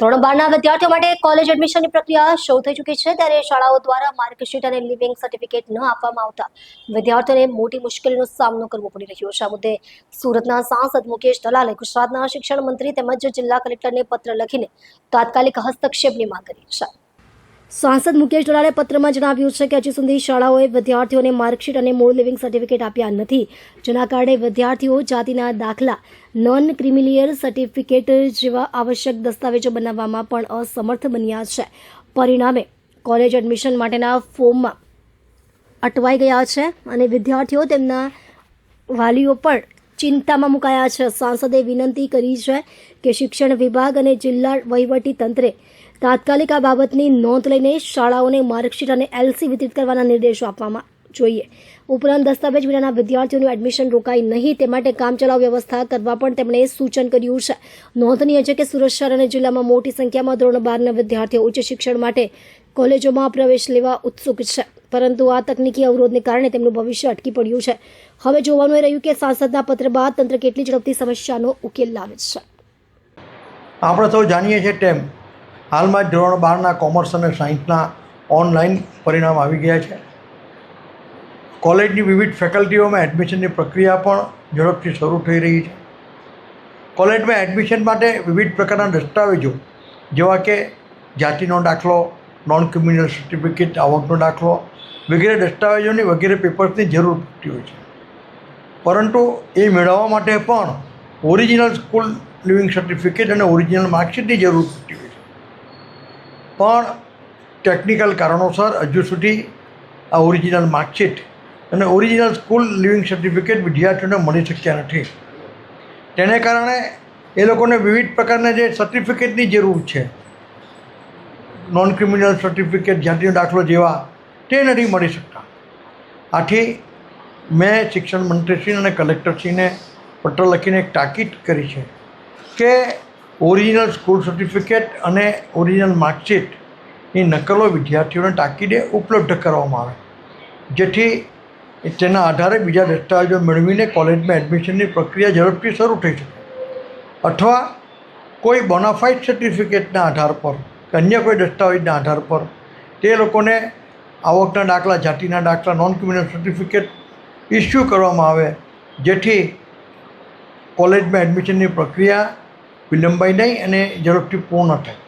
ધોરણ 12ના વિદ્યાર્થીઓ માટે કોલેજ એડમિશનની પ્રક્રિયા શરૂ થઈ ચૂકી છે, ત્યારે શાળાઓ દ્વારા માર્કશીટ અને લિવિંગ સર્ટિફિકેટ ન આપવામાં આવતા વિદ્યાર્થીઓને મોટી મુશ્કેલીનો સામનો કરવો પડી રહ્યો છે। આ મુદ્દે સુરતના સાંસદ મુકેશ દલાલે ગુજરાતના શિક્ષણ મંત્રી તેમજ જિલ્લા કલેક્ટરને પત્ર લખીને તાત્કાલિક હસ્તક્ષેપની માંગ કરી છે। સાંસદ મુકેશ દલાલે પત્રમાં જણાવ્યું છે કે હજી સુધી શાળાઓએ વિદ્યાર્થીઓને માર્કશીટ અને મૂળ લિવિંગ સર્ટિફિકેટ આપ્યા નથી, જેના કારણે વિદ્યાર્થીઓ જાતિના દાખલા, નોન ક્રિમિલિયર સર્ટિફિકેટ જેવા આવશ્યક દસ્તાવેજો બનાવવામાં પણ અસમર્થ બન્યા છે। પરિણામે કોલેજ એડમિશન માટેના ફોર્મમાં અટવાઈ ગયા છે અને વિદ્યાર્થીઓ તેમના વાલીઓ પણ ચિંતામાં મુકાયા છે। સાંસદે વિનંતી કરી છે કે શિક્ષણ વિભાગ અને જિલ્લા વહીવટી તંત્રે તાત્કાલિક આ બાબતની નોંધ લઈને શાળાઓને માર્કશીટ અને એલસી વિતરિત કરવાના નિર્દેશો આપવામાં જોઈએ। ઉપરાંત દસ્તાવેજ વિનાના વિદ્યાર્થીઓનું એડમિશન રોકાય નહીં તે માટે કામચલાઉ વ્યવસ્થા કરવા પણ તેમણે સૂચન કર્યું છે। નોંધનીય છે કે સુરત શહેર અને જિલ્લામાં મોટી સંખ્યામાં ધોરણ 12ના વિદ્યાર્થીઓ ઉચ્ચ શિક્ષણ માટે કોલેજોમાં પ્રવેશ લેવા ઉત્સુક છે, પરંતુ આ તકનીકી અવરોધને કારણે તેમનું ભવિષ્ય અટકી પડ્યું છે। હવે જોવાનું એ રહ્યું કે સાંસદના પત્ર બાદ તંત્ર કેટલી ઝડપથી સમસ્યાનો ઉકેલ લાવે છે। આપણે સૌ જાણીએ છીએ તેમ હાલમાં જ ધોરણ 12ના કોમર્સ અને સાયન્સના ઓનલાઈન પરિણામ આવી ગયા છે। કોલેજની વિવિધ ફેકલ્ટીઓમાં એડમિશનની પ્રક્રિયા પણ ઝડપથી શરૂ થઈ રહી છે। કોલેજમાં એડમિશન માટે વિવિધ પ્રકારના દસ્તાવેજો જેવા કે જાતિનો દાખલો, નોન ક્રિમિનલ સર્ટિફિકેટ, આવકનો દાખલો વગેરે દસ્તાવેજોની વગેરે પેપર્સની જરૂર પડતી હોય છે, પરંતુ એ મેળવવા માટે પણ ઓરિજિનલ સ્કૂલ લિવિંગ સર્ટિફિકેટ અને ઓરિજિનલ માર્કશીટની જરૂર પડતી હોય છે। પણ ટેકનિકલ કારણોસર હજુ સુધી આ ઓરિજિનલ માર્કશીટ અને ઓરિજિનલ સ્કૂલ લિવિંગ સર્ટિફિકેટ વિદ્યાર્થીઓને મળી શક્યા નથી। તેને કારણે એ લોકોને વિવિધ પ્રકારના જે સર્ટિફિકેટની જરૂર છે, નોન ક્રિમિનલ સર્ટિફિકેટ, જાતિનો દાખલો જેવા, તે નથી મળી શકતા। આથી મેં શિક્ષણ મંત્રીશ્રી અને કલેક્ટરશ્રીને પત્ર લખીને એક તાકીદ કરી છે કે ઓરિજિનલ સ્કૂલ સર્ટિફિકેટ અને ઓરિજિનલ માર્કશીટની નકલો વિદ્યાર્થીઓને તાકીદે ઉપલબ્ધ કરવામાં આવે, જેથી તેના આધારે બીજા દસ્તાવેજો મેળવીને કોલેજમાં એડમિશનની પ્રક્રિયા ઝડપથી શરૂ થઈ શકે, અથવા કોઈ બોનાફાઇડ સર્ટિફિકેટના આધાર પર કે અન્ય કોઈ દસ્તાવેજના આધાર પર તે લોકોને આવકના દાખલા, જાતિના દાખલા, નોન ક્રિમિનલ સર્ટિફિકેટ ઇસ્યુ કરવામાં આવે, જેથી કોલેજમાં એડમિશનની પ્રક્રિયા વિલંબાય નહીં અને ઝડપથી પૂર્ણ થાય।